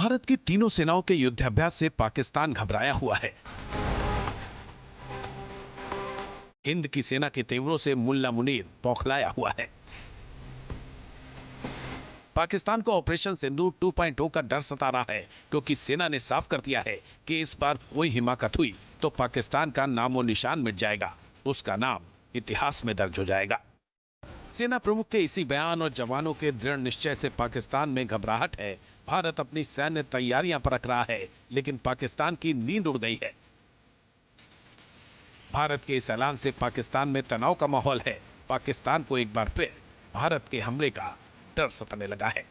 भारत की तीनों सेनाओं के युद्धाभ्यास से पाकिस्तान घबराया हुआ है। हिंद की सेना के तेवरों से मुल्ला मुनीर बौखलाया हुआ है। पाकिस्तान को ऑपरेशन सिंदूर 2.0 का डर सता रहा है, क्योंकि सेना ने साफ कर दिया है कि इस बार कोई हिमाकत हुई तो पाकिस्तान का नामो निशान मिट जाएगा, उसका नाम इतिहास में दर्ज हो जाएगा। सेना प्रमुख के इसी बयान और जवानों के दृढ़ निश्चय से पाकिस्तान में घबराहट है। भारत अपनी सैन्य तैयारियां परख रहा है, लेकिन पाकिस्तान की नींद उड़ गई है। भारत के इस ऐलान से पाकिस्तान में तनाव का माहौल है। पाकिस्तान को एक बार फिर भारत के हमले का डर सताने लगा है।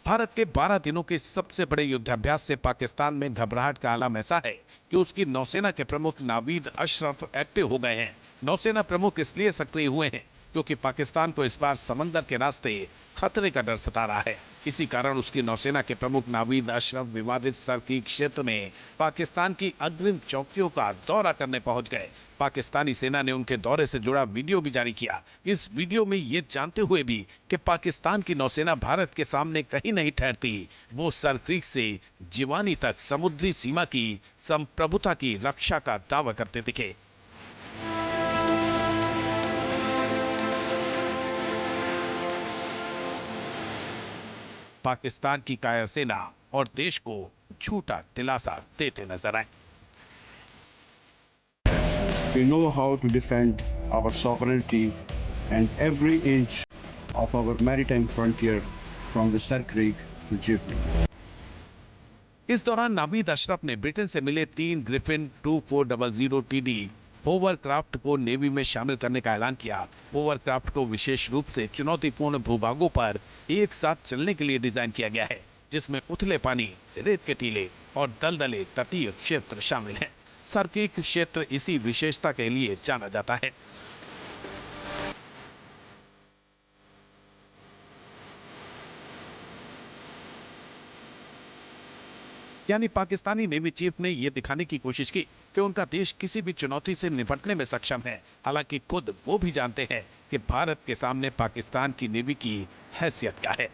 भारत के 12 दिनों के सबसे बड़े युद्धाभ्यास से पाकिस्तान में घबराहट का आलम ऐसा है कि उसकी नौसेना के प्रमुख नावीद अशरफ एक्टिव हो गए हैं। नौसेना प्रमुख इसलिए सक्रिय हुए हैं क्योंकि पाकिस्तान को इस बार समंदर के रास्ते खतरे का डर सता रहा है। इसी कारण उसकी नौसेना के प्रमुख नावीद अशरफ विवादित सरकी क्षेत्र में पाकिस्तान की अग्रिम चौकियों का दौरा करने पहुंच गए। पाकिस्तानी सेना ने उनके दौरे से जुड़ा वीडियो भी जारी किया। इस वीडियो में ये जानते हुए भी कि पाकिस्तान की नौसेना भारत के सामने कहीं नहीं ठहरती, वो सर क्रीक से जिवानी तक समुद्री सीमा की संप्रभुता की रक्षा का दावा करते दिखे। पाकिस्तान की काया सेना और देश को झूठा दिलासा देते नजर आए। We know how to defend our sovereignty and every inch of our maritime frontier from the Sir Creek to Djibouti. इस दौरान नावीद अशरफ ने ब्रिटेन से मिले 3 ग्रिफिन 2400 TD होवरक्राफ्ट को नेवी में शामिल करने का ऐलान किया। होवरक्राफ्ट को विशेष रूप से चुनौतीपूर्ण भूभागों पर एक साथ चलने के लिए डिजाइन किया गया है, जिसमें उथले पानी, रेत के टीले और दलदले तटीय क्षेत्र शामिल हैं। सरकीक क्षेत्र इसी विशेषता के लिए जाना जाता है। यानी पाकिस्तानी नेवी चीफ ने यह दिखाने की कोशिश की कि उनका देश किसी भी चुनौती से निपटने में सक्षम है। हालांकि खुद वो भी जानते हैं कि भारत के सामने पाकिस्तान की नेवी की हैसियत क्या है।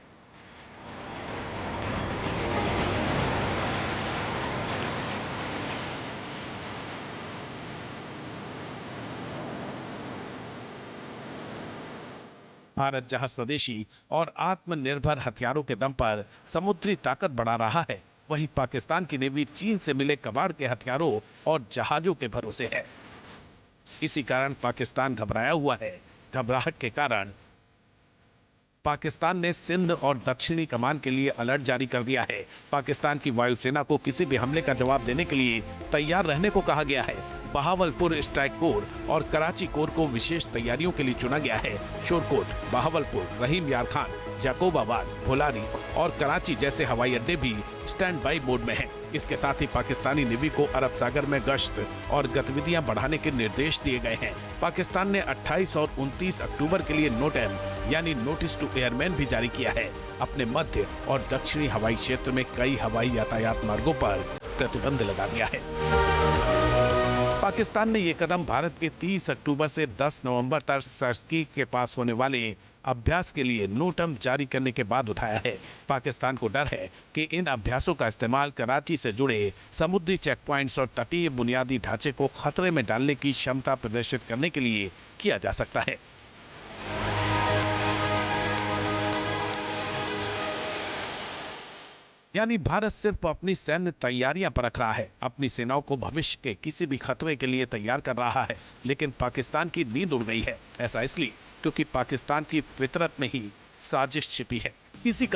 भारत जहां स्वदेशी और आत्मनिर्भर हथियारों के दम पर समुद्री ताकत बढ़ा रहा है, वहीं पाकिस्तान की नेवी चीन से मिले कबाड़ के हथियारों और जहाजों के भरोसे है। इसी कारण पाकिस्तान घबराया हुआ है। घबराहट के कारण पाकिस्तान ने सिंध और दक्षिणी कमान के लिए अलर्ट जारी कर दिया है। पाकिस्तान की वायुसेना को किसी भी हमले का जवाब देने के लिए तैयार रहने को कहा गया है। बहावलपुर स्ट्राइक कोर और कराची कोर को विशेष तैयारियों के लिए चुना गया है। शोरकोट, बहावलपुर, रहीम यार खान, जाकोबाबाद, भोलारी और कराची जैसे हवाई अड्डे भी स्टैंड बाई मोड में हैं। इसके साथ ही पाकिस्तानी नेवी को अरब सागर में गश्त और गतिविधियां बढ़ाने के निर्देश दिए गए हैं। पाकिस्तान ने 28 और 29 अक्टूबर के लिए नोटेम यानी नोटिस टू एयरमैन भी जारी किया है। अपने मध्य और दक्षिणी हवाई क्षेत्र में कई हवाई यातायात मार्गों पर प्रतिबंध लगा दिया है। पाकिस्तान ने यह कदम भारत के 30 अक्टूबर से 10 नवंबर तक सरकीक के पास होने वाले अभ्यास के लिए नोटम जारी करने के बाद उठाया है। पाकिस्तान को डर है कि इन अभ्यासों का इस्तेमाल कराची से जुड़े समुद्री चेक पॉइंट्स और तटीय बुनियादी ढांचे को खतरे में डालने की क्षमता प्रदर्शित करने के लिए किया जा सकता है। यानी भारत सिर्फ अपनी सैन्य तैयारियां परख रहा है, अपनी सेनाओं को भविष्य के किसी भी खतरे के लिए तैयार कर रहा है, लेकिन पाकिस्तान की नींद उड़ गई है। ऐसा इसलिए क्योंकि पाकिस्तान की फितरत में ही साजिश छिपी है। इसी